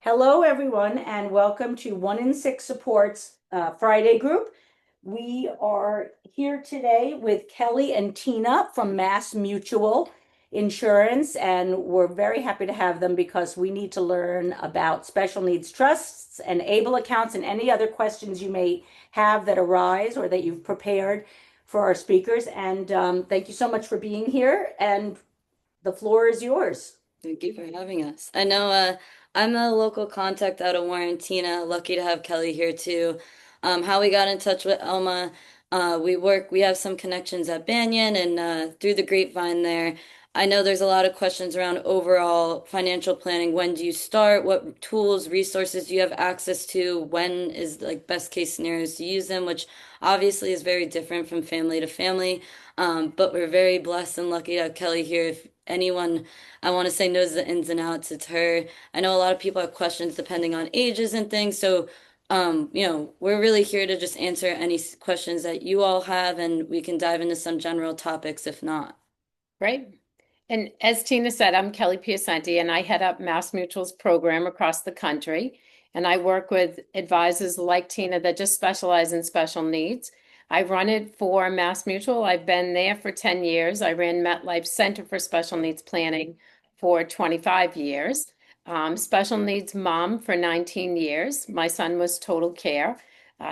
Hello, everyone, and welcome to One in Six Supports Friday group. We are here today with Kelly and Tina from Mass Mutual Insurance, and we're very happy to have them because we need to learn about special needs trusts and ABLE accounts and any other questions you may have that arise or that you've prepared for our speakers. And thank you so much for being here, and the floor is yours. Thank you for having us. I know I'm a local contact out of Warrentina. Lucky to have Kelly here too. How we got in touch with Elma, we have some connections at Banyan and through the grapevine there. I know there's a lot of questions around overall financial planning. When do you start? What tools, resources do you have access to? When is like best case scenarios to use them, which obviously is very different from family to family. But we're very blessed and lucky to have Kelly here. If anyone I want to say knows the ins and outs, it's her. I know a lot of people have questions depending on ages and things. So, we're really here to just answer any questions that you all have, and we can dive into some general topics if not. Right. And as Tina said, I'm Kelly Piacenti, and I head up Mass Mutual's program across the country. And I work with advisors like Tina that just specialize in special needs. I run it for Mass Mutual. I've been there for 10 years. I ran MetLife Center for Special Needs Planning for 25 years. Special needs mom for 19 years. My son was total care.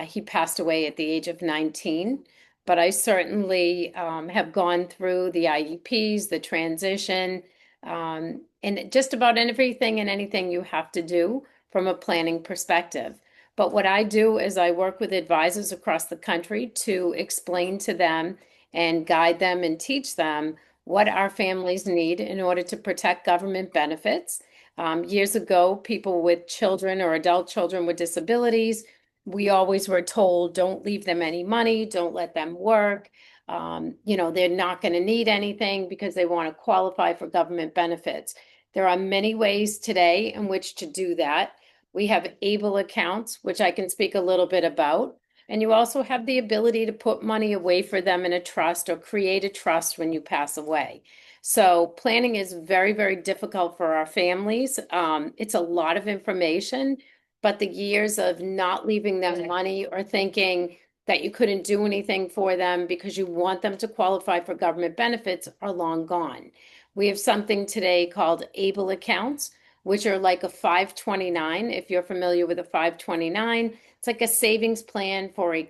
He passed away at the age of 19. But I certainly have gone through the IEPs, the transition, and just about everything and anything you have to do from a planning perspective. But what I do is I work with advisors across the country to explain to them and guide them and teach them what our families need in order to protect government benefits. Years ago, people with children or adult children with disabilities, we always were told, don't leave them any money, don't let them work. They're not going to need anything because they want to qualify for government benefits. There are many ways today in which to do that. We have ABLE accounts, which I can speak a little bit about. And you also have the ability to put money away for them in a trust or create a trust when you pass away. So planning is very, very difficult for our families. It's a lot of information, but the years of not leaving them money or thinking that you couldn't do anything for them because you want them to qualify for government benefits are long gone. We have something today called ABLE accounts, which are like a 529. If you're familiar with a 529, it's like a savings plan for a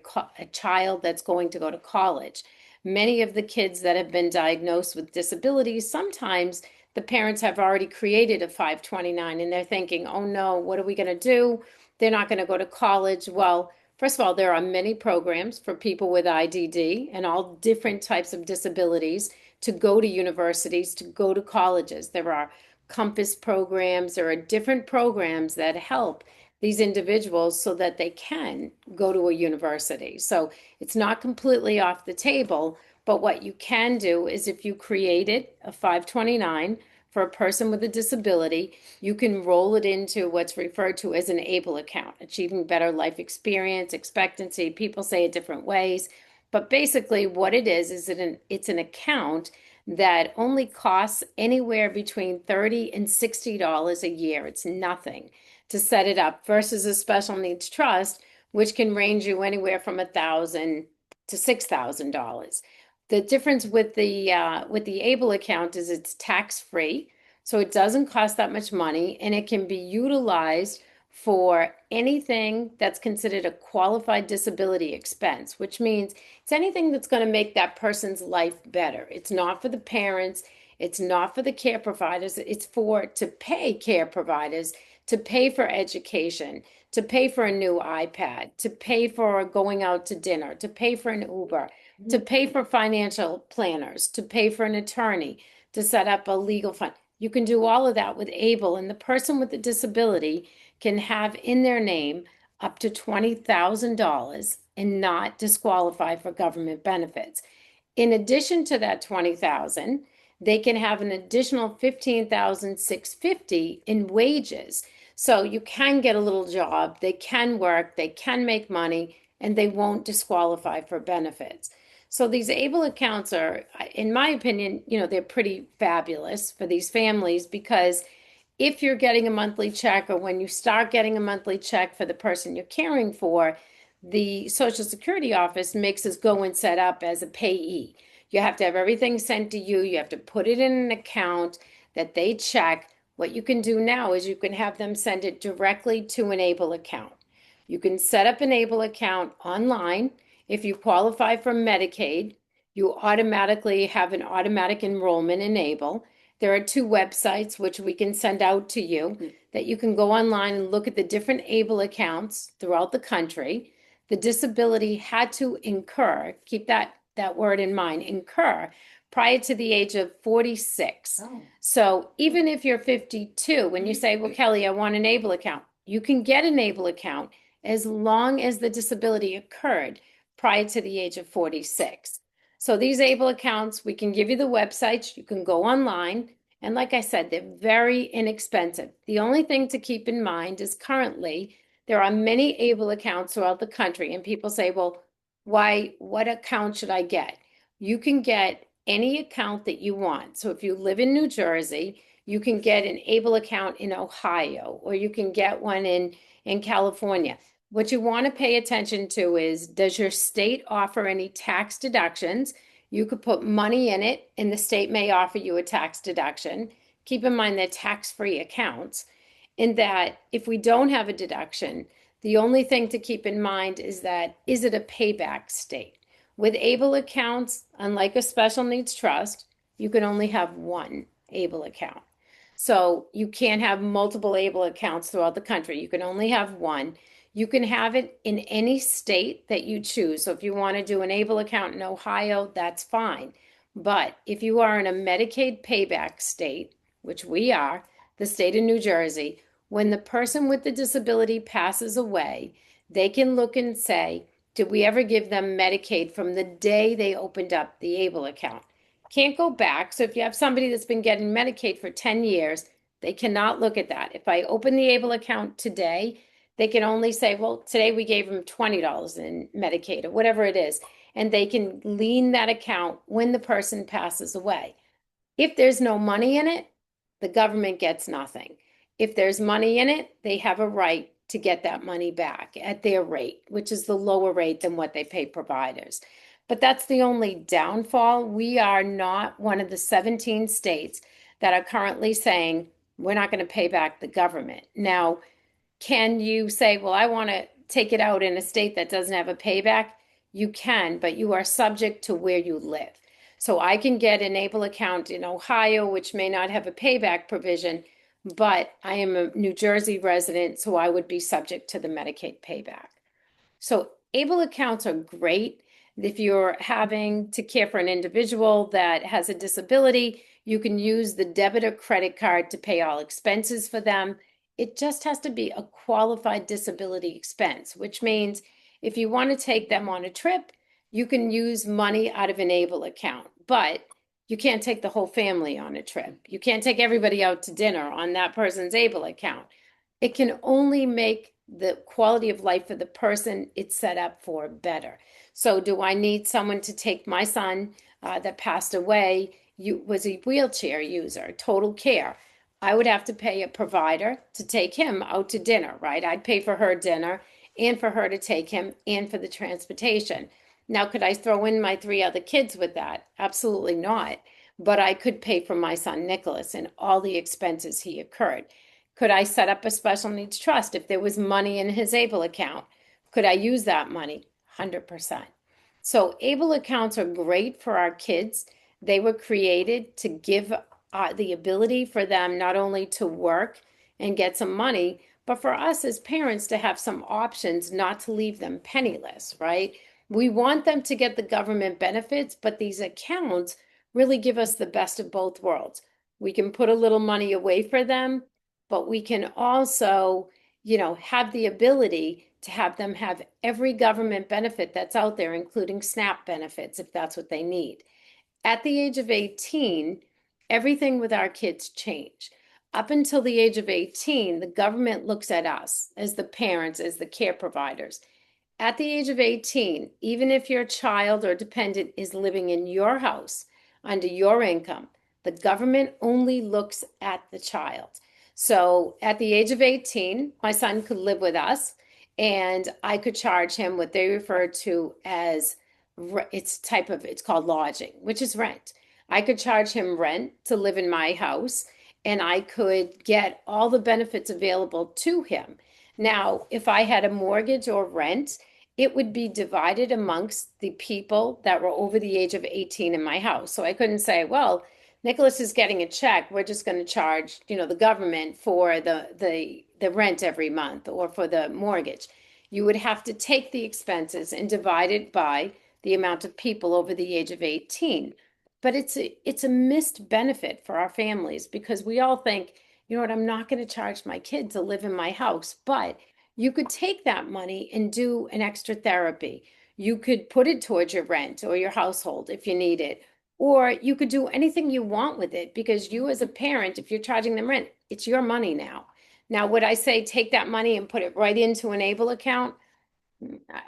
child that's going to go to college. Many of the kids that have been diagnosed with disabilities, sometimes the parents have already created a 529 and they're thinking, oh no, what are we going to do? They're not going to go to college. Well, first of all, there are many programs for people with IDD and all different types of disabilities to go to universities, to go to colleges. There are Compass programs, there are different programs that help these individuals so that they can go to a university. So it's not completely off the table, but what you can do is if you created a 529 for a person with a disability, you can roll it into what's referred to as an ABLE account, achieving better life experience, expectancy. People say it different ways, but basically what it is it's an account that only costs anywhere between $30 and $60 a year. It's nothing to set it up versus a special needs trust, which can range you anywhere from $1,000 to $6,000. The difference with the ABLE account is it's tax free, so it doesn't cost that much money, and it can be utilized for anything that's considered a qualified disability expense, which means it's anything that's going to make that person's life better. It's not for the parents, it's not for the care providers, it's for to pay care providers to pay for education, to pay for a new iPad, to pay for going out to dinner, to pay for an Uber, to pay for financial planners, to pay for an attorney, to set up a legal fund. You can do all of that with ABLE, and the person with the disability can have in their name up to $20,000 and not disqualify for government benefits. In addition to that 20,000, they can have an additional 15,650 in wages. So you can get a little job, they can work, they can make money, and they won't disqualify for benefits. So these ABLE accounts are, in my opinion, they're pretty fabulous for these families because if you're getting a monthly check or when you start getting a monthly check for the person you're caring for, the Social Security office makes us go and set up as a payee. You have to have everything sent to you. You have to put it in an account that they check. What you can do now is you can have them send it directly to an ABLE account. You can set up an ABLE account online. If you qualify for Medicaid, you automatically have an automatic enrollment in ABLE. There are 2 websites which we can send out to you that you can go online and look at the different ABLE accounts throughout the country. The disability had to incur, keep that word in mind, incur, prior to the age of 46. Oh. So even if you're 52, when you say, well, Kelly, I want an ABLE account, you can get an ABLE account as long as the disability occurred prior to the age of 46. So these ABLE accounts, we can give you the websites, you can go online, and like I said, they're very inexpensive. The only thing to keep in mind is currently there are many ABLE accounts throughout the country, and people say, well, what account should I get? You can get any account that you want. So if you live in New Jersey, you can get an ABLE account in Ohio, or you can get one in California. What you want to pay attention to is, does your state offer any tax deductions? You could put money in it, and the state may offer you a tax deduction. Keep in mind they're tax-free accounts. In that, if we don't have a deduction, the only thing to keep in mind is that, is it a payback state? With ABLE accounts, unlike a special needs trust, you can only have one ABLE account. So you can't have multiple ABLE accounts throughout the country. You can only have one. You can have it in any state that you choose. So if you want to do an ABLE account in Ohio, that's fine. But if you are in a Medicaid payback state, which we are, the state of New Jersey, when the person with the disability passes away, they can look and say, did we ever give them Medicaid from the day they opened up the ABLE account? Can't go back. So if you have somebody that's been getting Medicaid for 10 years, they cannot look at that. If I open the ABLE account today, they can only say, well, today we gave them $20 in Medicaid or whatever it is, and they can lien that account when the person passes away. If there's no money in it, the government gets nothing. If there's money in it, they have a right to get that money back at their rate, which is the lower rate than what they pay providers. But that's the only downfall. We are not one of the 17 states that are currently saying we're not going to pay back the government. Now, can you say, well, I want to take it out in a state that doesn't have a payback? You can, but you are subject to where you live. So I can get an ABLE account in Ohio, which may not have a payback provision, but I am a New Jersey resident, so I would be subject to the Medicaid payback. So ABLE accounts are great. If you're having to care for an individual that has a disability, you can use the debit or credit card to pay all expenses for them. It just has to be a qualified disability expense, which means if you want to take them on a trip, you can use money out of an ABLE account, but you can't take the whole family on a trip. You can't take everybody out to dinner on that person's ABLE account. It can only make the quality of life for the person it's set up for better. So do I need someone to take my son that passed away, was a wheelchair user, total care? I would have to pay a provider to take him out to dinner, right? I'd pay for her dinner and for her to take him and for the transportation. Now, could I throw in my 3 other kids with that? Absolutely not. But I could pay for my son Nicholas and all the expenses he incurred. Could I set up a special needs trust if there was money in his ABLE account? Could I use that money? 100%. So ABLE accounts are great for our kids. They were created to give the ability for them not only to work and get some money, but for us as parents to have some options not to leave them penniless, right? We want them to get the government benefits, but these accounts really give us the best of both worlds. We can put a little money away for them, but we can also, have the ability to have them have every government benefit that's out there, including SNAP benefits, if that's what they need. At the age of 18, everything with our kids change. Up until the age of 18, the government looks at us as the parents, as the care providers. At the age of 18, even if your child or dependent is living in your house under your income, the government only looks at the child. So at the age of 18, my son could live with us and I could charge him what they refer to as it's called lodging, which is rent. I could charge him rent to live in my house and I could get all the benefits available to him. Now, if I had a mortgage or rent, it would be divided amongst the people that were over the age of 18 in my house. So I couldn't say, well, Nicholas is getting a check. We're just going to charge, the government for the rent every month or for the mortgage. You would have to take the expenses and divide it by the amount of people over the age of 18. But it's a missed benefit for our families because we all think, you know what, I'm not going to charge my kid to live in my house, but you could take that money and do an extra therapy. You could put it towards your rent or your household if you need it. Or you could do anything you want with it because you, as a parent, if you're charging them rent, it's your money now. Now, would I say take that money and put it right into an ABLE account?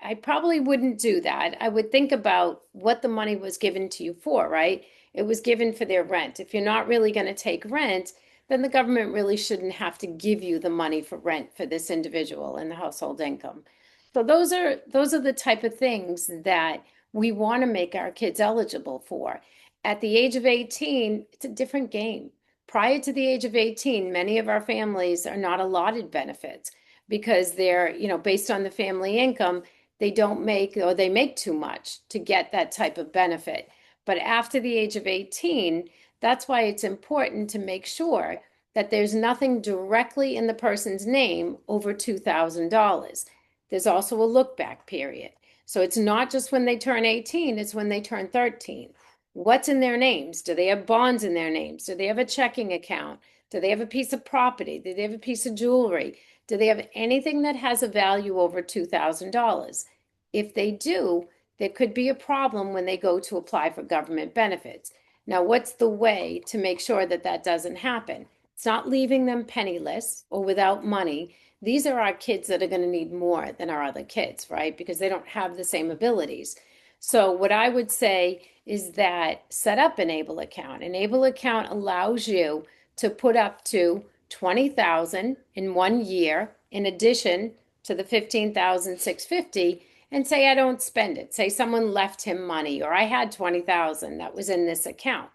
I probably wouldn't do that. I would think about what the money was given to you for, right? It was given for their rent. If you're not really going to take rent, then the government really shouldn't have to give you the money for rent for this individual and the household income. So those are the type of things that we want to make our kids eligible for. At the age of 18, it's a different game. Prior to the age of 18, many of our families are not allotted benefits because they're, based on the family income, they don't make or they make too much to get that type of benefit. But after the age of 18, that's why it's important to make sure that there's nothing directly in the person's name over $2,000. There's also a look back period. So it's not just when they turn 18, it's when they turn 13. What's in their names? Do they have bonds in their names? Do they have a checking account? Do they have a piece of property? Do they have a piece of jewelry? Do they have anything that has a value over $2,000? If they do, there could be a problem when they go to apply for government benefits. Now, what's the way to make sure that that doesn't happen? It's not leaving them penniless or without money. These are our kids that are going to need more than our other kids, right? Because they don't have the same abilities. So what I would say is that set up an ABLE account. An ABLE account allows you to put up to $20,000 in 1 year in addition to the $15,650 and say I don't spend it. Say someone left him money or I had $20,000 that was in this account.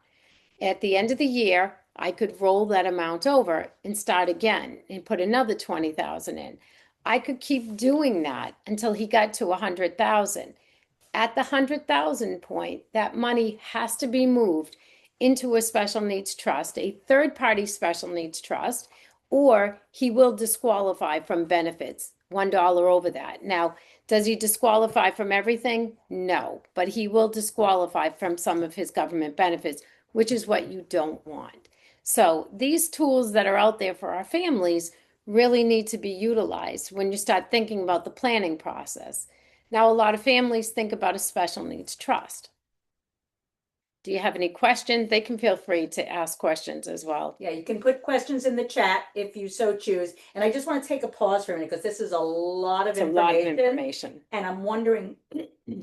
At the end of the year, I could roll that amount over and start again and put another $20,000 in. I could keep doing that until he got to $100,000. At the $100,000 point, that money has to be moved into a special needs trust, a third-party special needs trust, or he will disqualify from benefits, $1 over that. Now, does he disqualify from everything? No, but he will disqualify from some of his government benefits, which is what you don't want. So these tools that are out there for our families really need to be utilized when you start thinking about the planning process. Now, a lot of families think about a special needs trust. Do you have any questions? They can feel free to ask questions as well. Yeah, you can put questions in the chat if you so choose. And I just want to take a pause for a minute because this is a lot of It's a lot of information. information. And I'm wondering,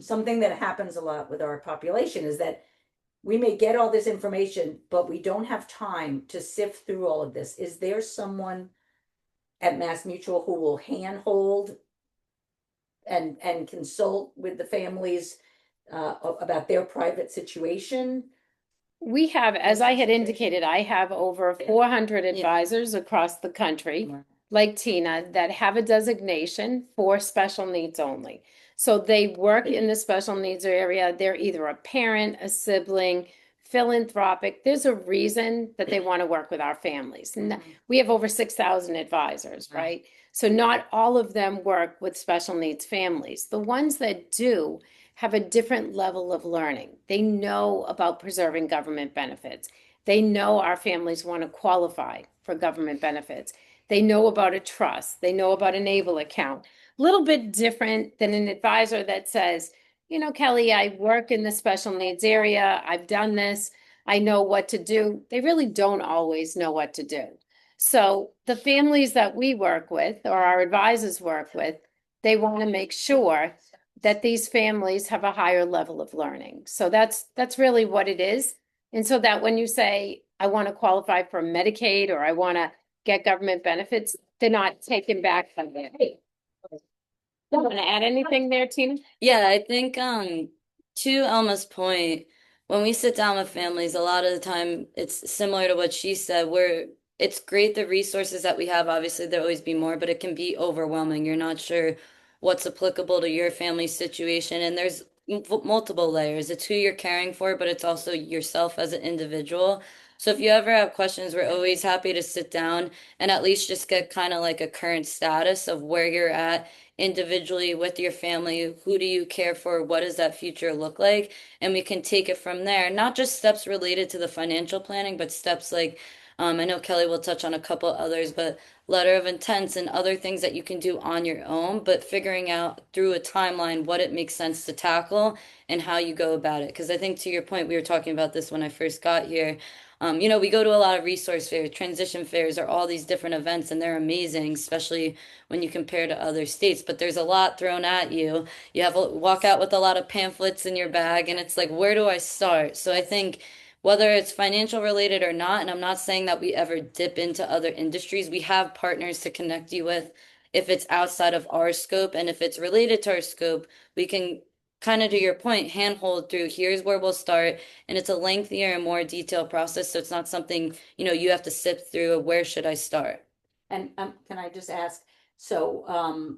something that happens a lot with our population is that we may get all this information, but we don't have time to sift through all of this. Is there someone at Mass Mutual who will handhold and consult with the families about their private situation? We have, as I had indicated, I have over 400 Yeah. advisors across the country, like Tina, that have a designation for special needs only. So they work in the special needs area. They're either a parent, a sibling, philanthropic. There's a reason that they want to work with our families. We have over 6,000 advisors, Wow. right? So not all of them work with special needs families. The ones that do have a different level of learning. They know about preserving government benefits. They know our families want to qualify for government benefits. They know about a trust. They know about an ABLE account. A little bit different than an advisor that says, Kelly, I work in the special needs area. I've done this. I know what to do. They really don't always know what to do. So the families that we work with or our advisors work with, they want to make sure that these families have a higher level of learning. So that's really what it is. And so that when you say, I want to qualify for Medicaid or I want to get government benefits, they're not taken back from there. Want to add anything there, Tina? Yeah, I think to Elma's point, when we sit down with families, a lot of the time it's similar to what she said, where it's great the resources that we have, obviously there'll always be more, but it can be overwhelming. You're not sure what's applicable to your family situation, and there's multiple layers. It's who you're caring for, but it's also yourself as an individual. So if you ever have questions, we're always happy to sit down and at least just get kind of like a current status of where you're at individually with your family. Who do you care for? What does that future look like? And we can take it from there. Not just steps related to the financial planning, but steps like I know Kelly will touch on a couple others, but letter of intents and other things that you can do on your own, but figuring out through a timeline what it makes sense to tackle and how you go about it. Because I think to your point, we were talking about this when I first got here. We go to a lot of resource fairs, transition fairs, or all these different events, and they're amazing, especially when you compare to other states. But there's a lot thrown at you. You have to walk out with a lot of pamphlets in your bag, and it's like, where do I start? So I think whether it's financial related or not, and I'm not saying that we ever dip into other industries, we have partners to connect you with if it's outside of our scope, and if it's related to our scope, we can kind of to your point, handhold through here's where we'll start. And it's a lengthier and more detailed process. So it's not something, you have to sift through. Where should I start? And can I just ask, so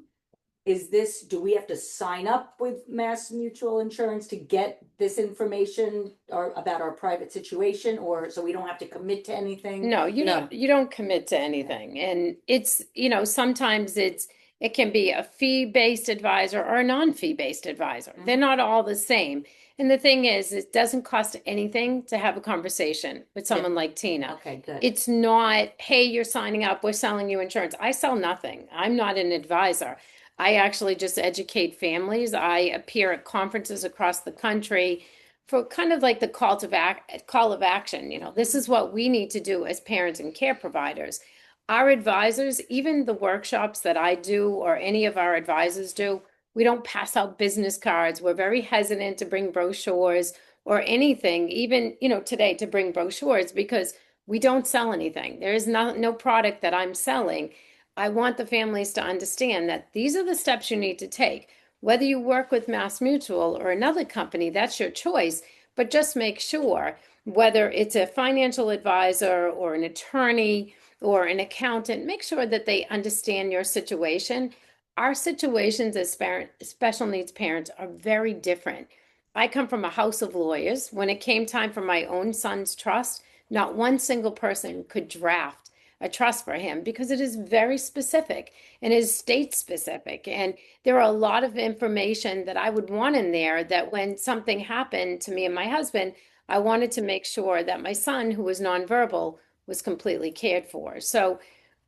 do we have to sign up with Mass Mutual Insurance to get this information or about our private situation, or so we don't have to commit to anything? No, No. you don't commit to anything. And it's, sometimes it can be a fee-based advisor or a non-fee-based advisor. They're not all the same. And the thing is, it doesn't cost anything to have a conversation with someone like Tina. Okay, good. It's not, hey, you're signing up, we're selling you insurance. I sell nothing. I'm not an advisor. I actually just educate families. I appear at conferences across the country for kind of like the call of action. This is what we need to do as parents and care providers. Our advisors, even the workshops that I do or any of our advisors do, we don't pass out business cards. We're very hesitant to bring brochures or anything, even, today to bring brochures because we don't sell anything. There is no product that I'm selling. I want the families to understand that these are the steps you need to take. Whether you work with Mass Mutual or another company, that's your choice, but just make sure whether it's a financial advisor or an attorney or an accountant, make sure that they understand your situation. Our situations as special needs parents are very different. I come from a house of lawyers. When it came time for my own son's trust, not one single person could draft a trust for him because it is very specific and is state specific. And there are a lot of information that I would want in there that when something happened to me and my husband, I wanted to make sure that my son, who was nonverbal, was completely cared for. So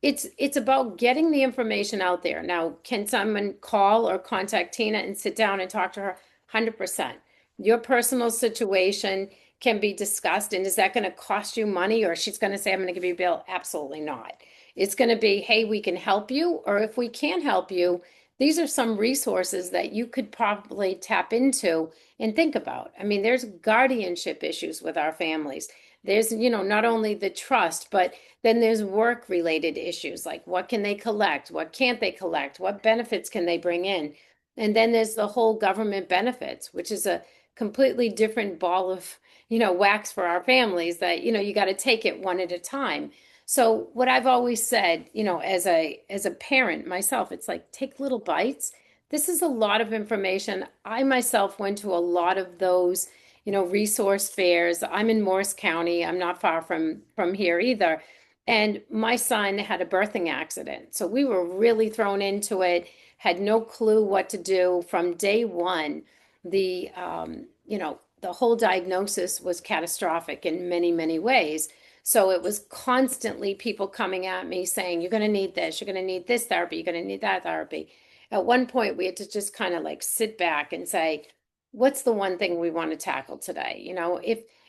it's about getting the information out there. Now, can someone call or contact Tina and sit down and talk to her? 100%. Your personal situation can be discussed. And is that going to cost you money, or she's going to say, I'm going to give you a bill? Absolutely not. It's going to be, hey, we can help you. Or if we can't help you, these are some resources that you could probably tap into and think about. I mean, there's guardianship issues with our families. There's, not only the trust, but then there's work related issues like what can they collect? What can't they collect? What benefits can they bring in? And then there's the whole government benefits, which is a completely different ball of wax for our families that, you got to take it one at a time. So what I've always said, as a parent myself, it's like, take little bites. This is a lot of information. I myself went to a lot of those, resource fairs. I'm in Morris County. I'm not far from here either. And my son had a birthing accident. So we were really thrown into it, had no clue what to do from day one. The whole diagnosis was catastrophic in many, many ways. So it was constantly people coming at me saying, you're going to need this, you're going to need this therapy, you're going to need that therapy. At one point, we had to just kind of like sit back and say, what's the one thing we want to tackle today?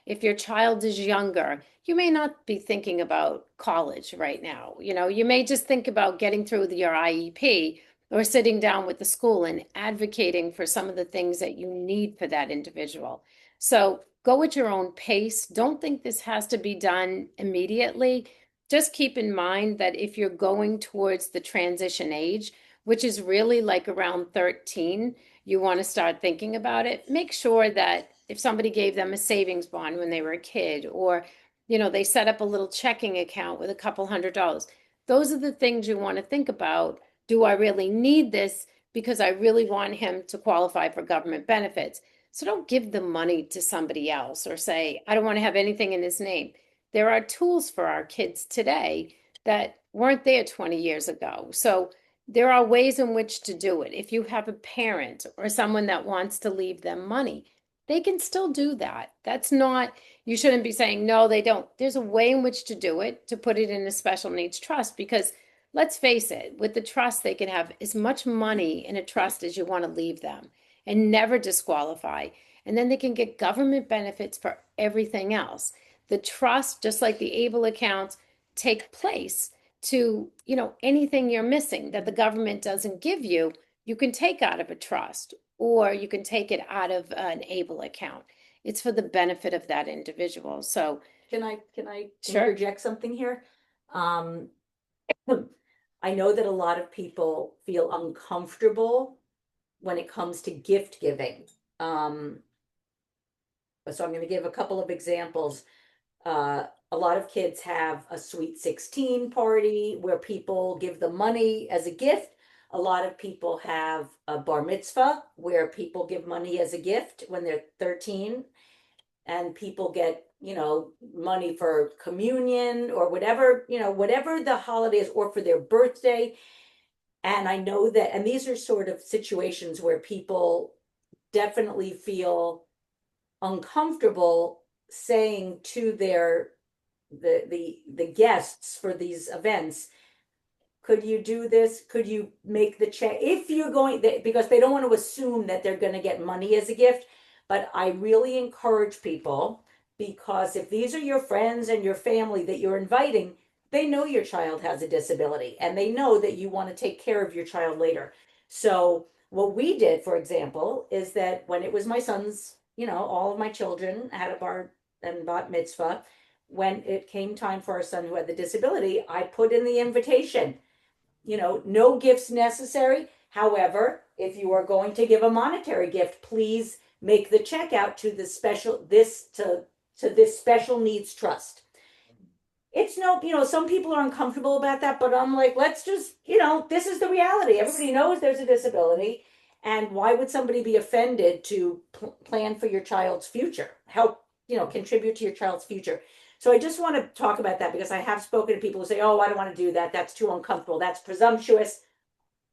If your child is younger, you may not be thinking about college right now. You may just think about getting through your IEP or sitting down with the school and advocating for some of the things that you need for that individual. So go at your own pace. Don't think this has to be done immediately. just keep in mind that if you're going towards the transition age, which is really like around 13, you want to start thinking about it. Make sure that if somebody gave them a savings bond when they were a kid, or, they set up a little checking account with a couple $100s, those are the things you want to think about. Do I really need this? Because I really want him to qualify for government benefits. So don't give the money to somebody else or say, I don't want to have anything in his name. There are tools for our kids today that weren't there 20 years ago. So there are ways in which to do it. If you have a parent or someone that wants to leave them money, they can still do that. That's not, you shouldn't be saying, no, they don't. There's a way in which to do it, to put it in a special needs trust, because let's face it, with the trust, they can have as much money in a trust as you want to leave them and never disqualify. And then they can get government benefits for everything else. The trust, just like the ABLE accounts, take place to, anything you're missing that the government doesn't give you, you can take out of a trust or you can take it out of an ABLE account. It's for the benefit of that individual. So Can I Sure. interject something here? I know that a lot of people feel uncomfortable when it comes to gift giving. So I'm going to give a couple of examples. A lot of kids have a Sweet 16 party where people give them money as a gift. A lot of people have a bar mitzvah where people give money as a gift when they're 13, and people get, money for communion or whatever, whatever the holiday is, or for their birthday. And I know that, and these are sort of situations where people definitely feel uncomfortable saying to the guests for these events, could you do this? Could you make the check? If you're going, because they don't want to assume that they're going to get money as a gift. But I really encourage people, because if these are your friends and your family that you're inviting, they know your child has a disability and they know that you want to take care of your child later. So what we did, for example, is that when it was my son's, all of my children had a bar and bat mitzvah. When it came time for our son who had the disability, I put in the invitation, no gifts necessary. However, if you are going to give a monetary gift, please make the check out to the this special needs trust. It's no, some people are uncomfortable about that, but I'm like, let's just, this is the reality. Everybody knows there's a disability. And why would somebody be offended to plan for your child's future, help, contribute to your child's future? So I just want to talk about that, because I have spoken to people who say, oh, I don't want to do that. That's too uncomfortable. That's presumptuous.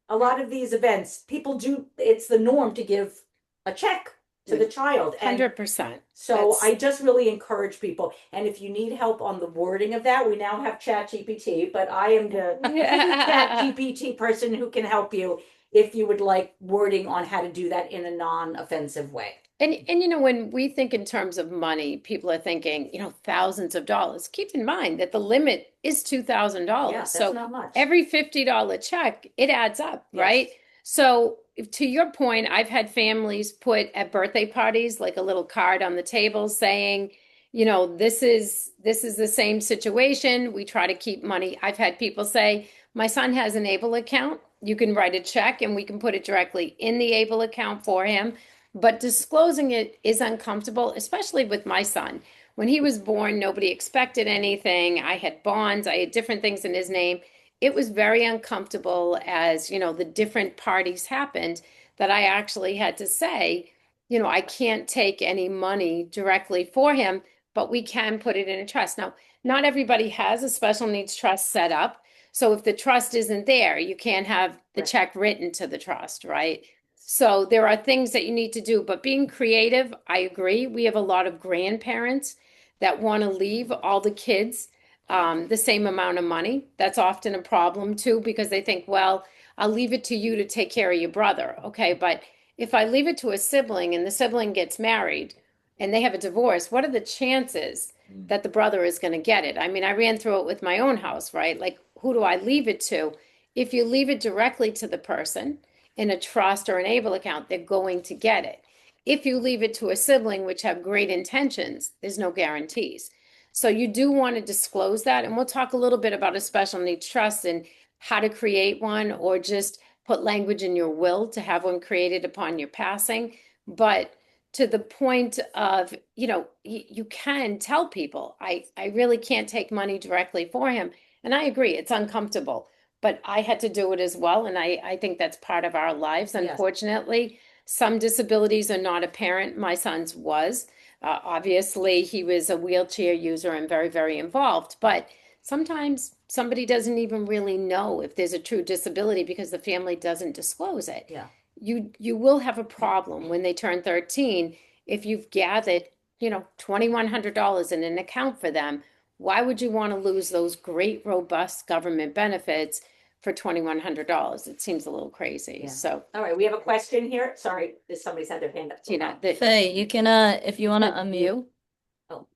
A lot of these events, people do, it's the norm to give a check to the child. And 100%. so I just really encourage people. And if you need help on the wording of that, we now have ChatGPT, but I am the ChatGPT person who can help you if you would like wording on how to do that in a non-offensive way. And when we think in terms of money, people are thinking, thousands of dollars. Keep in mind that the limit is $2,000. Yeah, that's So not much. every $50 check, it adds up, Yes. right? So to your point, I've had families put at birthday parties like a little card on the table saying, this is the same situation. We try to keep money. I've had people say, my son has an ABLE account. You can write a check and we can put it directly in the ABLE account for him. But disclosing it is uncomfortable, especially with my son. When he was born, nobody expected anything. I had bonds, I had different things in his name. It was very uncomfortable as, the different parties happened, that I actually had to say, I can't take any money directly for him, but we can put it in a trust. Now, not everybody has a special needs trust set up. So if the trust isn't there, you can't have the Right. check written to the trust, right? So there are things that you need to do, but being creative, I agree. We have a lot of grandparents that want to leave all the kids the same amount of money. That's often a problem too, because they think, well, I'll leave it to you to take care of your brother. Okay, but if I leave it to a sibling and the sibling gets married and they have a divorce, what are the chances that the brother is going to get it? I mean, I ran through it with my own house, right? Like, who do I leave it to? If you leave it directly to the person in a trust or an ABLE account, they're going to get it. If you leave it to a sibling, which have great intentions, there's no guarantees. So you do want to disclose that. And we'll talk a little bit about a special needs trust and how to create one, or just put language in your will to have one created upon your passing. But to the point of, you can tell people, I really can't take money directly for him. And I agree, it's uncomfortable, but I had to do it as well. And I think that's part of our lives. Yes. Unfortunately, some disabilities are not apparent. My son's was. Obviously, he was a wheelchair user and very, very involved. But sometimes somebody doesn't even really know if there's a true disability because the family doesn't disclose it. Yeah. You will have a problem when they turn 13 if you've gathered, $2,100 in an account for them. Why would you want to lose those great, robust government benefits for $2,100? It seems a little crazy. Yeah. So, All right, we have a question here. Sorry, somebody's had their hand up. Tina, Faye, you can if you want to unmute.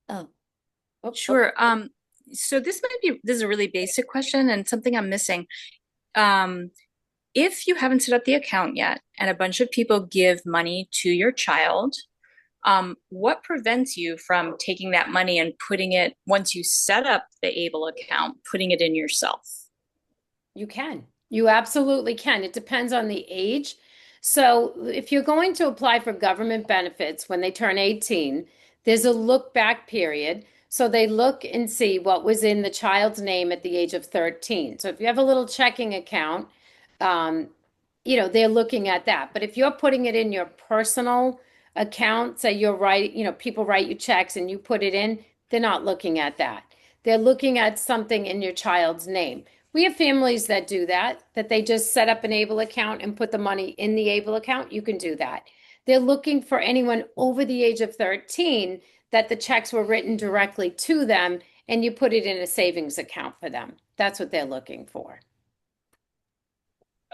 Oh, Sure. So this is a really basic question and something I'm missing. If you haven't set up the account yet and a bunch of people give money to your child, what prevents you from taking that money and putting it, once you set up the ABLE account, putting it in yourself? You can. You absolutely can. It depends on the age. So if you're going to apply for government benefits when they turn 18, there's a look back period. So they look and see what was in the child's name at the age of 13. So if you have a little checking account, they're looking at that. But if you're putting it in your personal account, say you're right, people write you checks and you put it in, they're not looking at that. They're looking at something in your child's name. We have families that do that they just set up an ABLE account and put the money in the ABLE account. You can do that. They're looking for anyone over the age of 13 that the checks were written directly to them and you put it in a savings account for them. That's what they're looking for.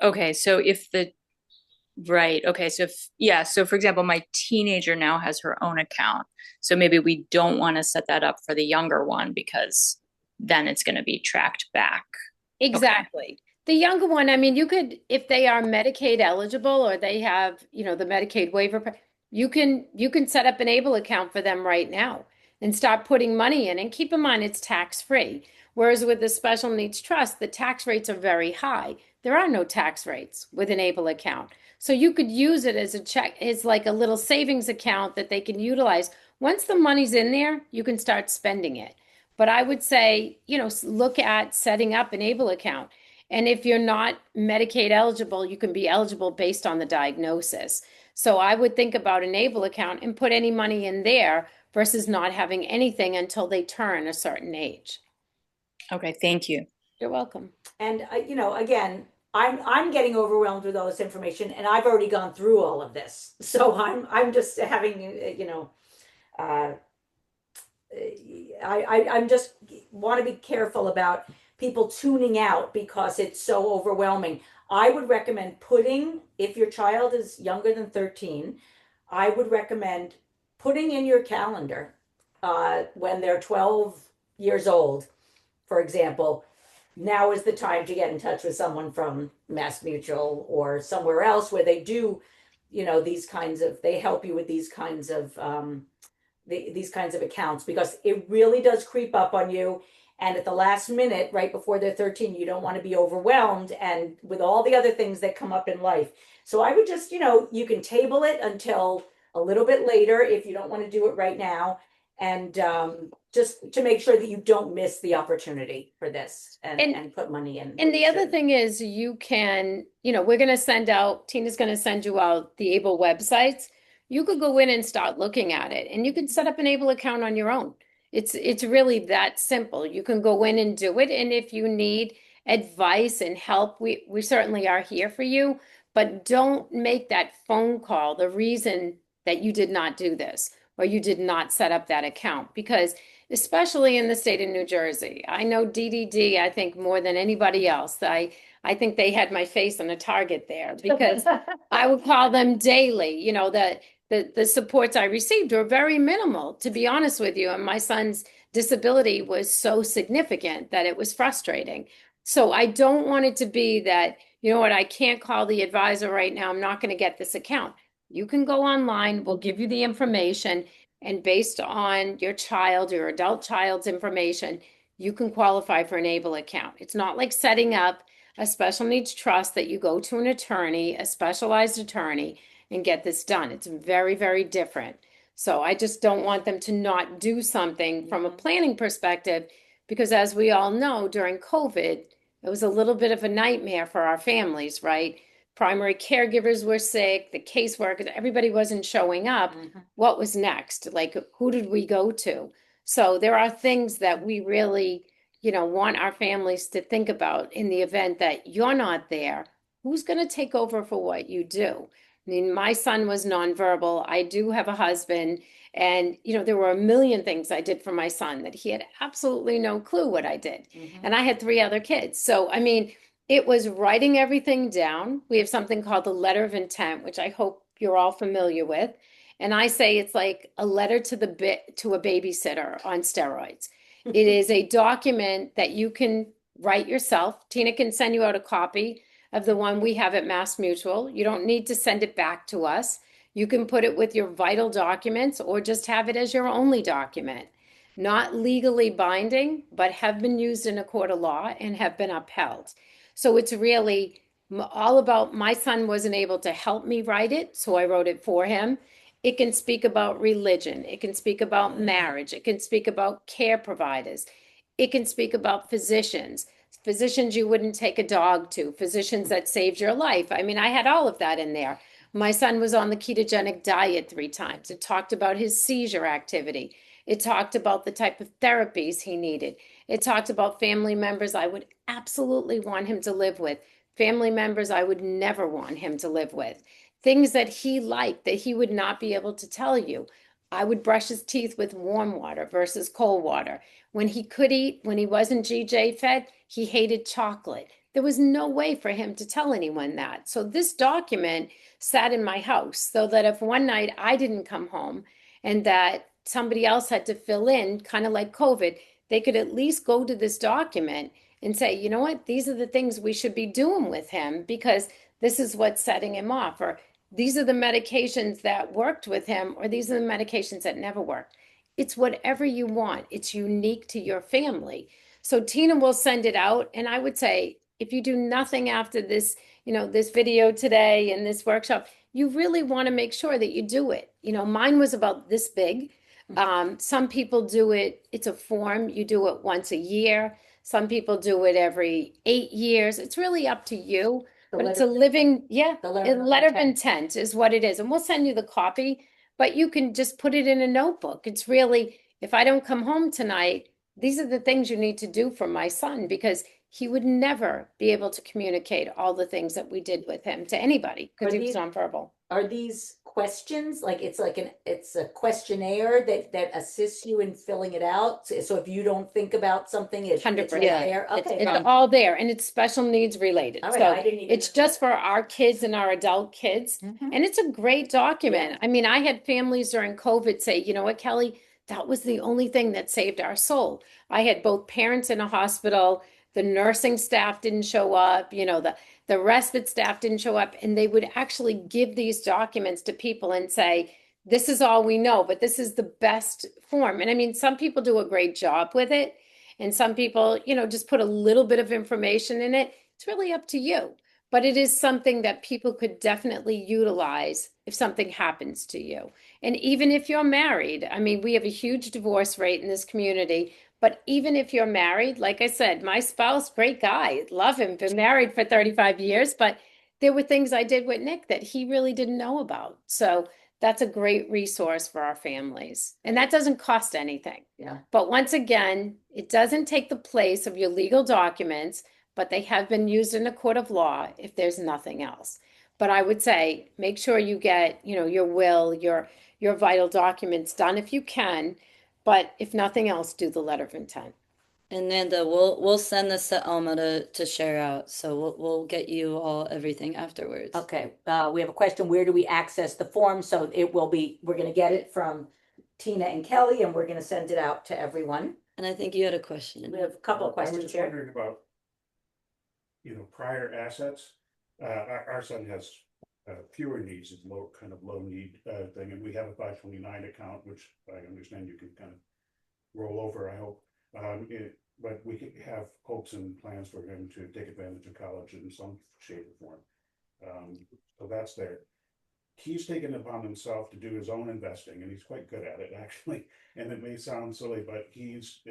Okay, so so for example, my teenager now has her own account. So maybe we don't want to set that up for the younger one because then it's going to be tracked back. Exactly. Okay. The younger one, I mean, you could, if they are Medicaid eligible or they have, the Medicaid waiver, you can set up an ABLE account for them right now and start putting money in. And keep in mind, it's tax-free. Whereas with the special needs trust, the tax rates are very high. There are no tax rates with an ABLE account. So you could use it as it's like a little savings account that they can utilize. Once the money's in there, you can start spending it. But I would say, look at setting up an ABLE account. And if you're not Medicaid eligible, you can be eligible based on the diagnosis. So I would think about an ABLE account and put any money in there versus not having anything until they turn a certain age. Okay, thank you. You're welcome. And again, I'm getting overwhelmed with all this information, and I've already gone through all of this. So I'm just having I'm just want to be careful about people tuning out because it's so overwhelming. I would recommend if your child is younger than 13, I would recommend putting in your calendar when they're 12 years old, for example, now is the time to get in touch with someone from Mass Mutual or somewhere else where they do, they help you with these kinds of accounts, because it really does creep up on you. And at the last minute, right before they're 13, you don't want to be overwhelmed and with all the other things that come up in life. So I would just, you can table it until a little bit later if you don't want to do it right now. And just to make sure that you don't miss the opportunity for this and put money in. And the other thing is you can, we're going to Tina's going to send you out the ABLE websites. You could go in and start looking at it, and you can set up an ABLE account on your own. It's really that simple. You can go in and do it. And if you need advice and help, we certainly are here for you, but don't make that phone call the reason that you did not do this or you did not set up that account, because especially in the state of New Jersey, I know DDD, I think more than anybody else. I think they had my face on a target there because I would call them daily. The supports I received were very minimal, to be honest with you. And my son's disability was so significant that it was frustrating. So I don't want it to be that, I can't call the advisor right now. I'm not going to get this account. You can go online. We'll give you the information. And based on your child, your adult child's information, you can qualify for an ABLE account. It's not like setting up a special needs trust that you go to an attorney, a specialized attorney, and get this done. It's very, very different. So I just don't want them to not do something from a planning perspective, because as we all know, during COVID, it was a little bit of a nightmare for our families, right? Primary caregivers were sick, the caseworkers, everybody wasn't showing up. What was next? Like, who did we go to? So there are things that we really, want our families to think about in the event that you're not there. Who's going to take over for what you do? I mean, my son was nonverbal. I do have a husband. And, there were a million things I did for my son that he had absolutely no clue what I did. And I had 3 other kids. So, I mean, it was writing everything down. We have something called the letter of intent, which I hope you're all familiar with. And I say it's like a letter to a babysitter on steroids. It is a document that you can write yourself. Tina can send you out a copy of the one we have at Mass Mutual. You don't need to send it back to us. You can put it with your vital documents or just have it as your only document. Not legally binding, but have been used in a court of law and have been upheld. So it's really all about, my son wasn't able to help me write it, so I wrote it for him. It can speak about religion. It can speak about marriage. It can speak about care providers. It can speak about physicians you wouldn't take a dog to, physicians that saved your life. I mean, I had all of that in there. My son was on the ketogenic diet 3 times. It talked about his seizure activity. It talked about the type of therapies he needed. It talked about family members I would absolutely want him to live with, family members I would never want him to live with, things that he liked that he would not be able to tell you. I would brush his teeth with warm water versus cold water. When he could eat, when he wasn't GJ fed, he hated chocolate. There was no way for him to tell anyone that. So this document sat in my house so that if one night I didn't come home and that somebody else had to fill in, kind of like COVID, they could at least go to this document and say, you know what, these are the things we should be doing with him because this is what's setting him off, or these are the medications that worked with him, or these are the medications that never worked. It's whatever you want. It's unique to your family. So Tina will send it out. And I would say, if you do nothing after this, this video today and this workshop, you really want to make sure that you do it. Mine was about this big. Some people do it, it's a form, you do it once a year. Some people do it every 8 years. It's really up to you. But it's a living, a letter of intent is what it is. And we'll send you the copy, but you can just put it in a notebook. It's really, if I don't come home tonight, these are the things you need to do for my son, because he would never be able to communicate all the things that we did with him to anybody because he was nonverbal. Are these questions, like it's a questionnaire that assists you in filling it out? So if you don't think about something, it's 100%. right there. Okay. It's all there, and it's special needs related. All right, So I didn't even it's just for our kids and our adult kids. Mhm. And it's a great document. I mean, I had families during COVID say, you know what, Kelly, that was the only thing that saved our soul. I had both parents in a hospital, the nursing staff didn't show up, the respite staff didn't show up, and they would actually give these documents to people and say, this is all we know, but this is the best form. And I mean, some people do a great job with it, and some people, just put a little bit of information in it. It's really up to you. But it is something that people could definitely utilize if something happens to you. And even if you're married, I mean, we have a huge divorce rate in this community. But even if you're married, like I said, my spouse, great guy, love him, been married for 35 years, but there were things I did with Nick that he really didn't know about. So that's a great resource for our families. And that doesn't cost anything. Yeah. But once again, it doesn't take the place of your legal documents, but they have been used in a court of law if there's nothing else. But I would say, make sure you get, your will, your vital documents done if you can. But if nothing else, do the letter of intent. And Nanda, we'll send this to Alma to share out. So we'll get you all everything afterwards. Okay, we have a question. Where do we access the form? So we're gonna get it from Tina and Kelly, and we're gonna send it out to everyone. And I think you had a question. We have a couple of I was questions just here. wondering about, prior assets. Our son has fewer needs, is kind of low need thing, and we have a 529 account, which I understand you can kind of roll over, I hope. But we could have hopes and plans for him to take advantage of college in some shape or form. So that's there. He's taken it upon himself to do his own investing, and he's quite good at it, actually. And it may sound silly, but he's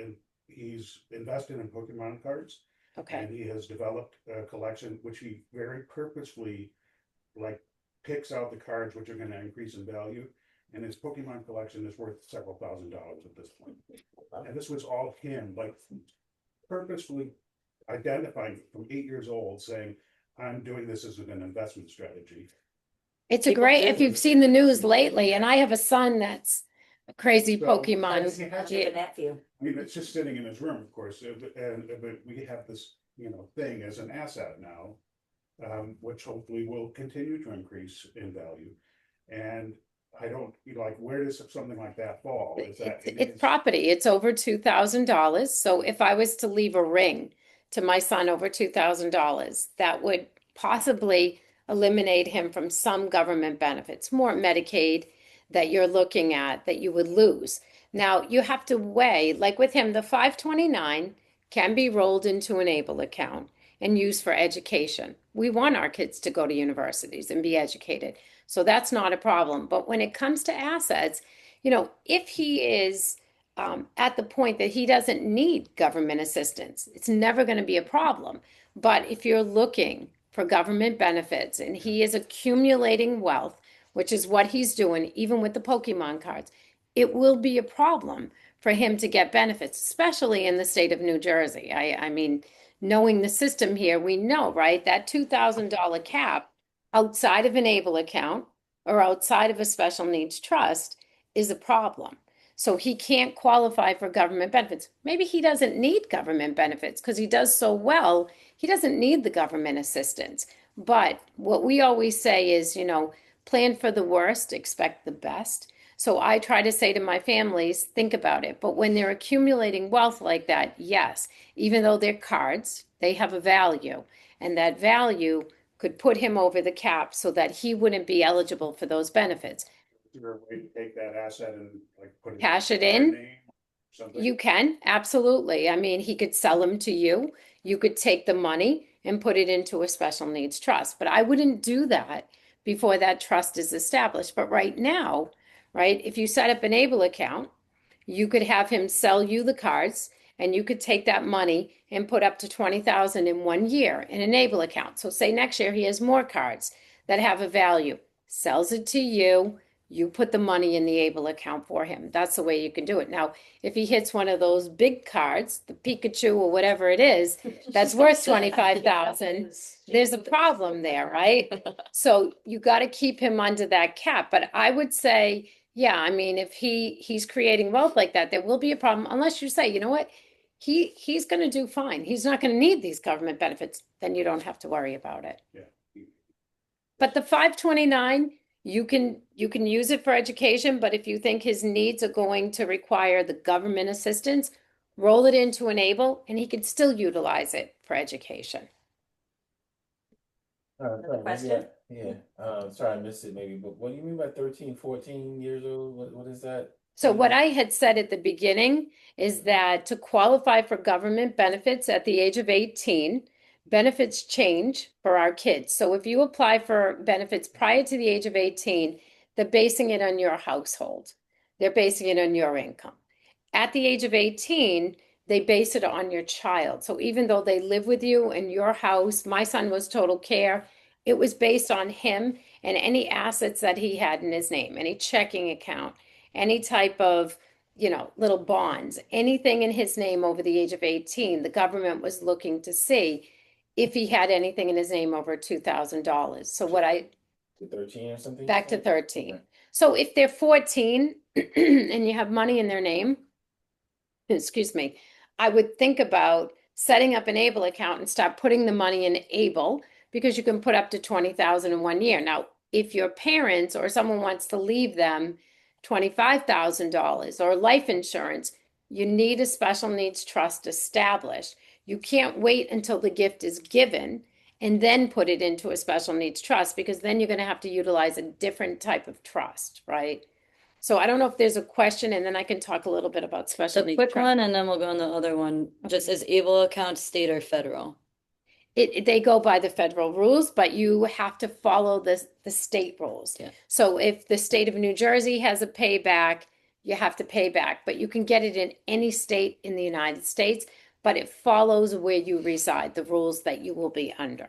invested in Pokemon cards, Okay. and he has developed a collection which he very purposefully like picks out the cards which are going to increase in value. And his Pokemon collection is worth several $1,000s at this point. And this was all him, like purposefully identifying from 8 years old, saying, I'm doing this as an investment strategy. It's a People great, do. if you've seen the news lately, and I have a son that's a crazy So- Pokemon. How's your nephew? I mean, it's just sitting in his room, of course, but we have this, thing as an asset now, which hopefully will continue to increase in value. And I don't, like, where does something like that fall? Is that? It's property. It's over $2,000. So if I was to leave a ring to my son over $2,000, that would possibly eliminate him from some government benefits, more Medicaid that you're looking at that you would lose. Now you have to weigh, like with him, the 529 can be rolled into an ABLE account and used for education. We want our kids to go to universities and be educated. So that's not a problem. But when it comes to assets, if he is at the point that he doesn't need government assistance, it's never going to be a problem. But if you're looking for government benefits and he is accumulating wealth, which is what he's doing, even with the Pokemon cards, it will be a problem for him to get benefits, especially in the state of New Jersey. I mean, knowing the system here, we know, right? That $2,000 cap outside of an ABLE account or outside of a special needs trust is a problem. So he can't qualify for government benefits. Maybe he doesn't need government benefits because he does so well. He doesn't need the government assistance. But what we always say is, plan for the worst, expect the best. So I try to say to my families, think about it. But when they're accumulating wealth like that, yes, even though they're cards, they have a value. And that value could put him over the cap so that he wouldn't be eligible for those benefits. Is there a way to take that asset and like put it? Cash it our in? name or something? You can, absolutely. I mean, he could sell them to you. You could take the money and put it into a special needs trust. But I wouldn't do that before that trust is established. But right now, right, if you set up an ABLE account, you could have him sell you the cards and you could take that money and put up to $20,000 in 1 year in an ABLE account. So say next year he has more cards that have a value, sells it to you, you put the money in the ABLE account for him. That's the way you can do it. Now, if he hits one of those big cards, the Pikachu or whatever it is, that's worth $25,000. There's a problem there, right? So you got to keep him under that cap. But I would say, yeah, I mean, if he's creating wealth like that, there will be a problem unless you say, you know what, he's going to do fine. He's not going to need these government benefits. Then you don't have to worry about it. Yeah. But the 529, you can use it for education, but if you think his needs are going to require the government assistance, roll it into an ABLE and he can still utilize it for education. Another question? Yeah, sorry, I missed it maybe, but what do you mean by 13, 14 years old? What is that? So what I had said at the beginning is that to qualify for government benefits at the age of 18, benefits change for our kids. So if you apply for benefits prior to the age of 18, they're basing it on your household. They're basing it on your income. At the age of 18, they base it on your child. So even though they live with you in your house, my son was total care, it was based on him and any assets that he had in his name, any checking account, any type of, little bonds, anything in his name over the age of 18, the government was looking to see if he had anything in his name over $2,000. So To 13 or something? back to 13. So if they're 14 and you have money in their name, excuse me, I would think about setting up an ABLE account and start putting the money in ABLE because you can put up to $20,000 in 1 year. Now, if your parents or someone wants to leave them $25,000 or life insurance, you need a special needs trust established. You can't wait until the gift is given and then put it into a special needs trust, because then you're going to have to utilize a different type of trust, right? So I don't know if there's a question, and then I can talk a little bit about special The needs quick trust. one, and then we'll go on the other one. Just is able account state or federal? They go by the federal rules, but you have to follow the state rules. Yeah. So if the state of New Jersey has a payback, you have to pay back, but you can get it in any state in the United States, but it follows where you reside, the rules that you will be under.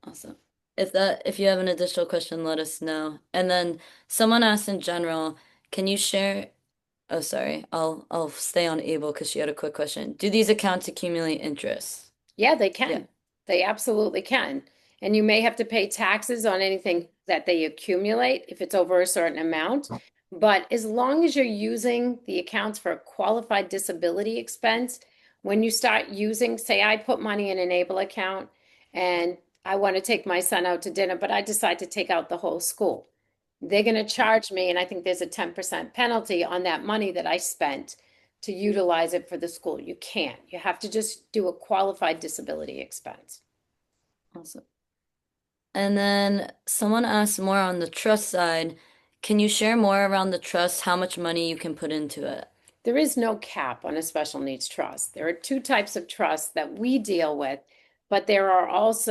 Awesome. If you have an additional question, let us know. And then someone asked in general, can you share? Oh, sorry. I'll stay on Able because she had a quick question. Do these accounts accumulate interest? Yeah, they can. Yeah. They absolutely can. And you may have to pay taxes on anything that they accumulate if it's over a certain amount. But as long as you're using the accounts for a qualified disability expense, when you start using, say, I put money in an Able account and I want to take my son out to dinner, but I decide to take out the whole school. They're going to charge me, and I think there's a 10% penalty on that money that I spent to utilize it for the school. You can't. You have to just do a qualified disability expense. Awesome. And then someone asked more on the trust side. Can you share more around the trust, how much money you can put into it? There is no cap on a special needs trust. There are two types of trusts that we deal with, but there's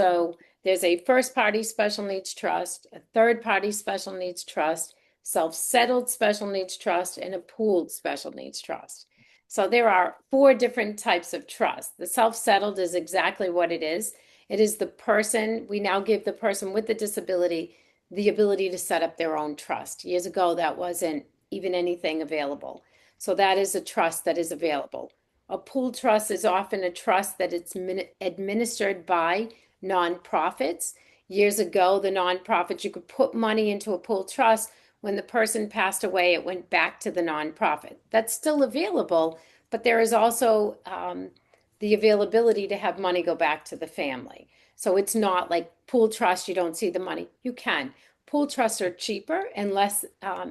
a first party special needs trust, a third party special needs trust, self-settled special needs trust, and a pooled special needs trust. So there are 4 different types of trust. The self-settled is exactly what it is. It is the person, we now give the person with the disability the ability to set up their own trust. Years ago, that wasn't even anything available. So that is a trust that is available. A pooled trust is often a trust that it's administered by nonprofits. Years ago, the nonprofits, you could put money into a pooled trust. When the person passed away, it went back to the nonprofit. That's still available, but there is also the availability to have money go back to the family. So it's not like pooled trust, you don't see the money. You can. Pooled trusts are cheaper and less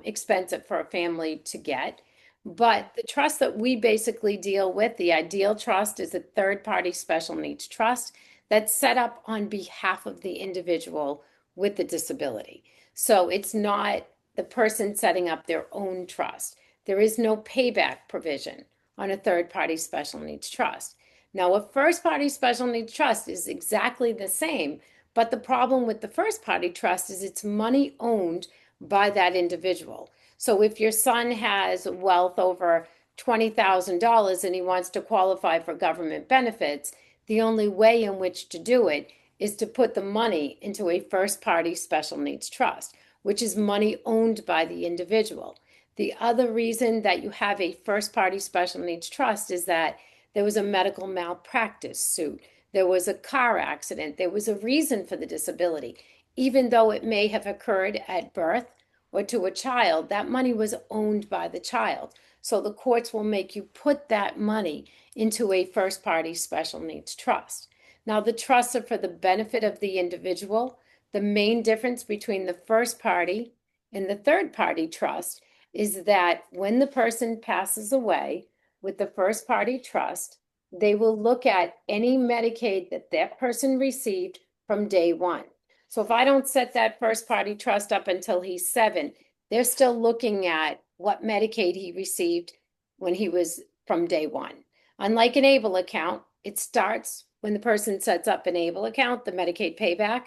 expensive for a family to get. But the trust that we basically deal with, the Ideal Trust, is a third-party special needs trust that's set up on behalf of the individual with the disability. So it's not the person setting up their own trust. There is no payback provision on a third-party special needs trust. Now, a first-party special needs trust is exactly the same, but the problem with the first-party trust is it's money owned by that individual. So if your son has wealth over $20,000 and he wants to qualify for government benefits, the only way in which to do it is to put the money into a first-party special needs trust, which is money owned by the individual. The other reason that you have a first-party special needs trust is that there was a medical malpractice suit, there was a car accident, there was a reason for the disability. Even though it may have occurred at birth or to a child, that money was owned by the child. So the courts will make you put that money into a first-party special needs trust. Now, the trusts are for the benefit of the individual. The main difference between the first party and the third party trust is that when the person passes away with the first party trust, they will look at any Medicaid that that person received from day one. So if I don't set that first party trust up until he's 7, they're still looking at what Medicaid he received when he was from day one. Unlike an ABLE account, it starts when the person sets up an ABLE account, the Medicaid payback.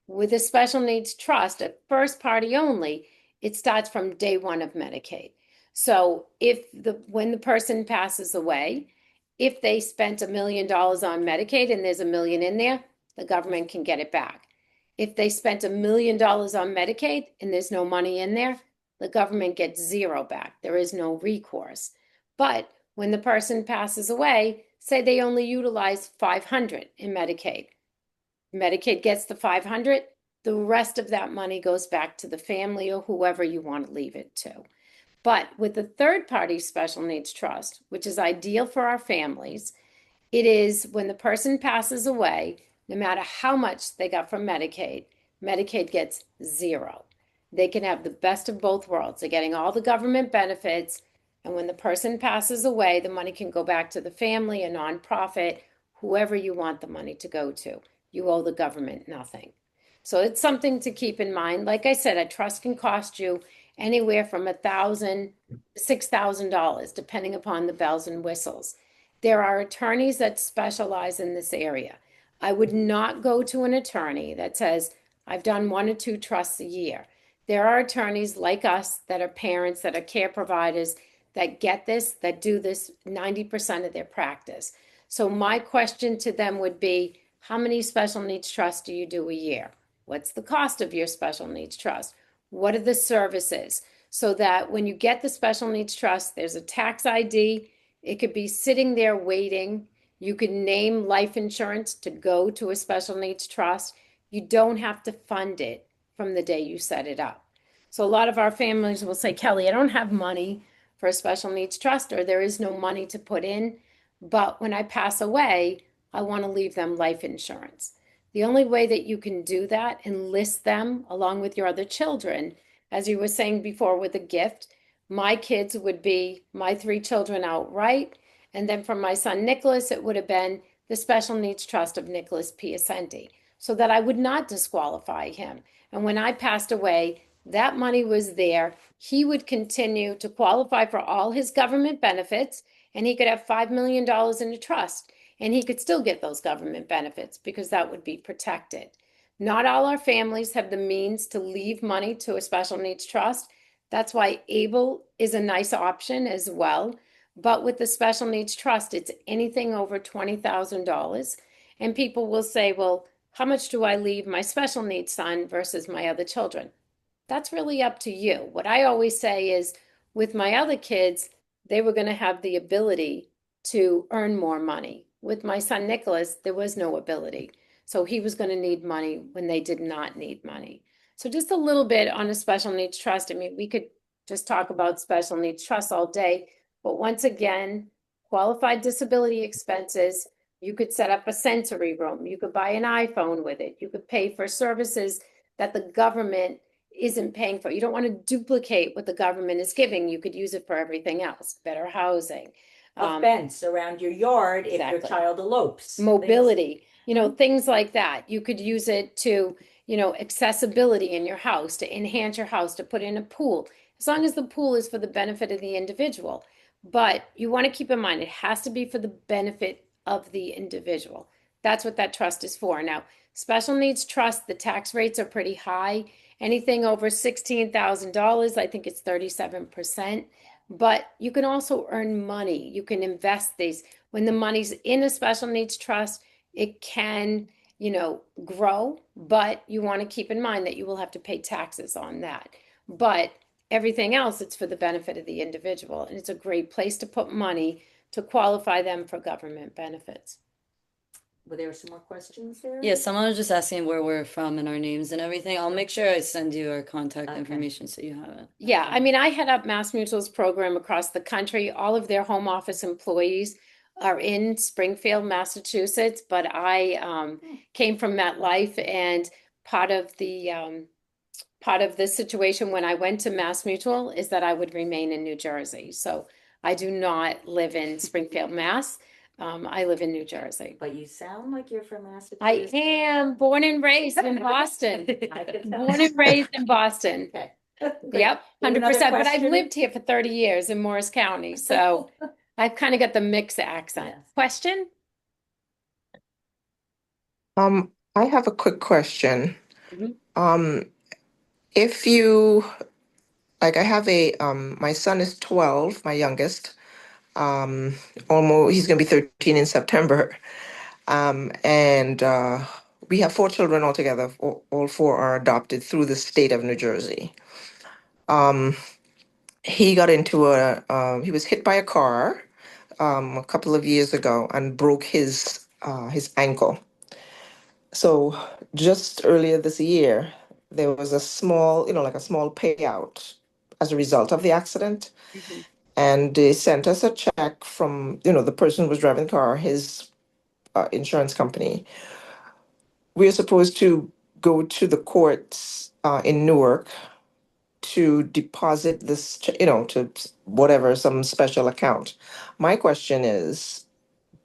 With a special needs trust, a first party only, it starts from day one of Medicaid. So when the person passes away, if they spent $1 million on Medicaid and there's $1 million in there, the government can get it back. If they spent $1 million on Medicaid and there's no money in there, the government gets 0 back. There is no recourse. But when the person passes away, say they only utilize $500 in Medicaid. Medicaid gets the $500, the rest of that money goes back to the family or whoever you want to leave it to. But with the third-party special needs trust, which is ideal for our families, it is when the person passes away, no matter how much they got from Medicaid, Medicaid gets 0. They can have the best of both worlds. They're getting all the government benefits, and when the person passes away, the money can go back to the family, a nonprofit, whoever you want the money to go to. you owe the government nothing. So it's something to keep in mind. Like I said, a trust can cost you anywhere from $1,000 to $6,000, depending upon the bells and whistles. There are attorneys that specialize in this area. I would not go to an attorney that says, I've done 1 or 2 trusts a year. There are attorneys like us that are parents, that are care providers, that get this, that do this 90% of their practice. So my question to them would be, how many special needs trusts do you do a year? What's the cost of your special needs trust? What are the services? So that when you get the special needs trust, there's a tax ID. It could be sitting there waiting. You could name life insurance to go to a special needs trust. You don't have to fund it from the day you set it up. So a lot of our families will say, Kelly, I don't have money for a special needs trust, or there is no money to put in. But when I pass away, I want to leave them life insurance. The only way that you can do that and list them along with your other children, as you were saying before, with a gift, my kids would be my 3 children outright. And then for my son Nicholas, it would have been the Special Needs Trust of Nicholas Piacenti, so that I would not disqualify him. And when I passed away, that money was there. He would continue to qualify for all his government benefits, and he could have $5 million in a trust, and he could still get those government benefits because that would be protected. Not all our families have the means to leave money to a special needs trust. That's why ABLE is a nice option as well. But with the special needs trust, it's anything over $20,000. And people will say, well, how much do I leave my special needs son versus my other children? That's really up to you. What I always say is, with my other kids, they were going to have the ability to earn more money. With my son Nicholas, there was no ability. So he was going to need money when they did not need money. So just a little bit on a special needs trust. I mean, we could just talk about special needs trusts all day, but once again, qualified disability expenses, you could set up a sensory room. You could buy an iPhone with it. You could pay for services that the government isn't paying for. You don't want to duplicate what the government is giving. You could use it for everything else, better housing. A fence around your yard if your Exactly. child elopes. Mobility, things like that. You could use it to, accessibility in your house, to enhance your house, to put in a pool, as long as the pool is for the benefit of the individual. But you want to keep in mind, it has to be for the benefit of the individual. That's what that trust is for. Now, special needs trust, the tax rates are pretty high. Anything over $16,000, I think it's 37%. But you can also earn money. You can invest these. When the money's in a special needs trust, it can, grow, but you want to keep in mind that you will have to pay taxes on that. But everything else, it's for the benefit of the individual. And it's a great place to put money to qualify them for government benefits. Were there some more questions there? Yeah, someone was just asking where we're from and our names and everything. I'll make sure I send you our contact Okay. information so you have it. Yeah, I mean, I head up Mass Mutual's program across the country. All of their home office employees are in Springfield, Massachusetts, but I came from MetLife, and part of the situation when I went to Mass Mutual is that I would remain in New Jersey. So I do not live in Springfield, Mass. I live in New Jersey. But you sound like you're from Massachusetts. I am born and raised in Boston. I could tell. Born and raised in Boston. Okay. Yep, You have another 100%. But I've question? lived here for 30 years in Morris County, so I've kind of got the mixed accent. Yes. Question? I have a quick question. Mhm. If you, like, I have my son is 12, my youngest. He's gonna be 13 in September. And we have 4 children altogether. All 4 are adopted through the state of New Jersey. He got into he was hit by a car a couple of years ago and broke his ankle. So just earlier this year, there was a small, like a small payout as a result of the accident. Mhm. And they sent us a check from, the person who was driving the car, his insurance company. We are supposed to go to the courts in Newark to deposit this, to whatever, some special account. My question is,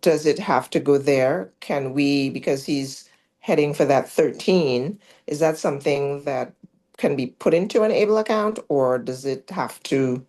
does it have to go there? Can we, because he's heading for that 13, is that something that can be put into an ABLE account, or does it have to,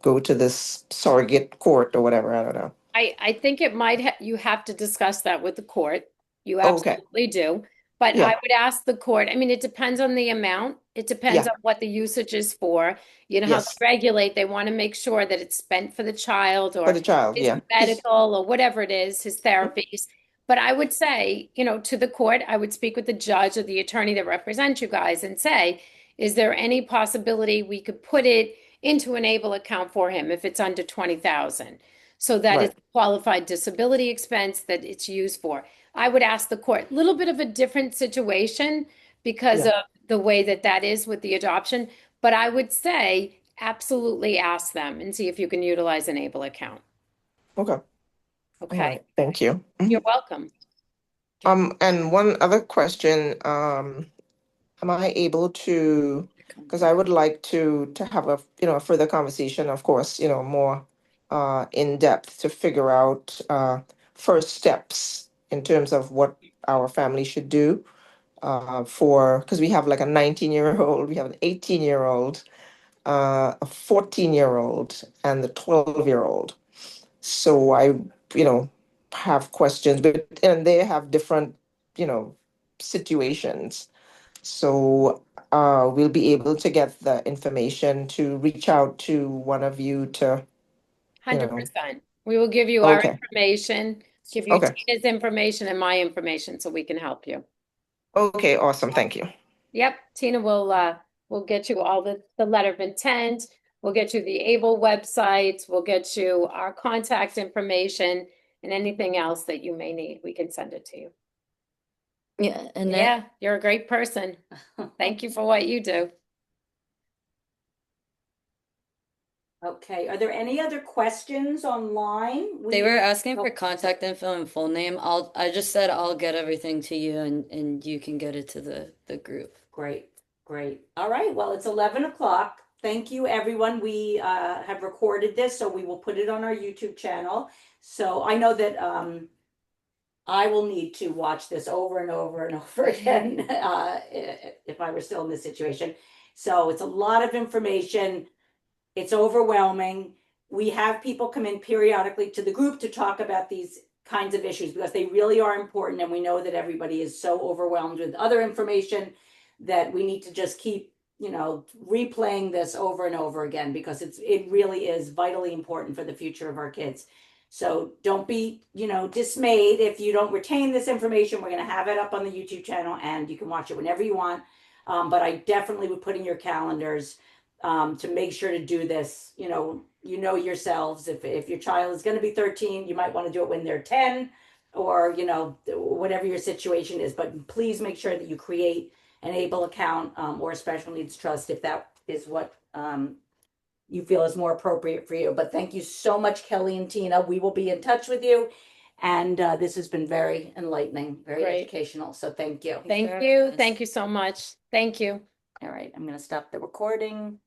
go to this surrogate court or whatever? I don't know. I think it might you have to discuss that with the court. You Okay. absolutely do. But Yeah. I would ask the court, I mean, it depends on the amount. It depends Yeah. on what the usage is for. You know how they Yes. regulate, they want to make sure that it's spent for the child For or the child, his yeah. medical or whatever it is, his therapies. But I would say, to the court, I would speak with the judge or the attorney that represents you guys and say, is there any possibility we could put it into an ABLE account for him if it's under 20,000? So that Right. it's a qualified disability expense that it's used for. I would ask the court, a little bit of a different situation because Yeah. of the way that that is with the adoption. But I would say absolutely ask them and see if you can utilize an ABLE account. Okay. All Okay, right. Thank you. you're welcome. And one other question, am I able to, because I would like to have a further conversation, of course, more in depth to figure out first steps in terms of what our family should do because we have like a 19-year-old, we have an 18-year-old, a 14-year-old, and the 12-year-old. So I, have questions, and they have different, situations. So we'll be able to get the information to reach out to one of you to, 100%. We will give you our okay, information, give you okay, Tina's information and my information so we can help you. okay, awesome, thank you. Yep, Tina will get you all the letter of intent. We'll get you the ABLE website. We'll get you our contact information and anything else that you may need. We can send it to you. Yeah, and Yeah, you're a great person. Thank you for what you do. Okay, are there any other questions online? they were asking for Oh, contact info and full name. I just said I'll get everything to you and you can get it to the group. Great, great. All right, well, it's 11 o'clock. Thank you, everyone. We have recorded this, so we will put it on our YouTube channel. So I know that I will need to watch this over and over and over again if I were still in this situation. So it's a lot of information. It's overwhelming. We have people come in periodically to the group to talk about these kinds of issues because they really are important. And we know that everybody is so overwhelmed with other information that we need to just keep, replaying this over and over again because it really is vitally important for the future of our kids. So don't be, dismayed if you don't retain this information. We're going to have it up on the YouTube channel and you can watch it whenever you want. But I definitely would put in your calendars to make sure to do this. You know yourselves. If your child is going to be 13, you might want to do it when they're 10 or, whatever your situation is. But please make sure that you create an ABLE account or a special needs trust if that is what you feel is more appropriate for you. But thank you so much, Kelly and Tina. We will be in touch with you. And this has been very enlightening, very Great. educational. So thank you. Thank very you. much. Thank you so much. Thank you. All right, I'm going to stop the recording.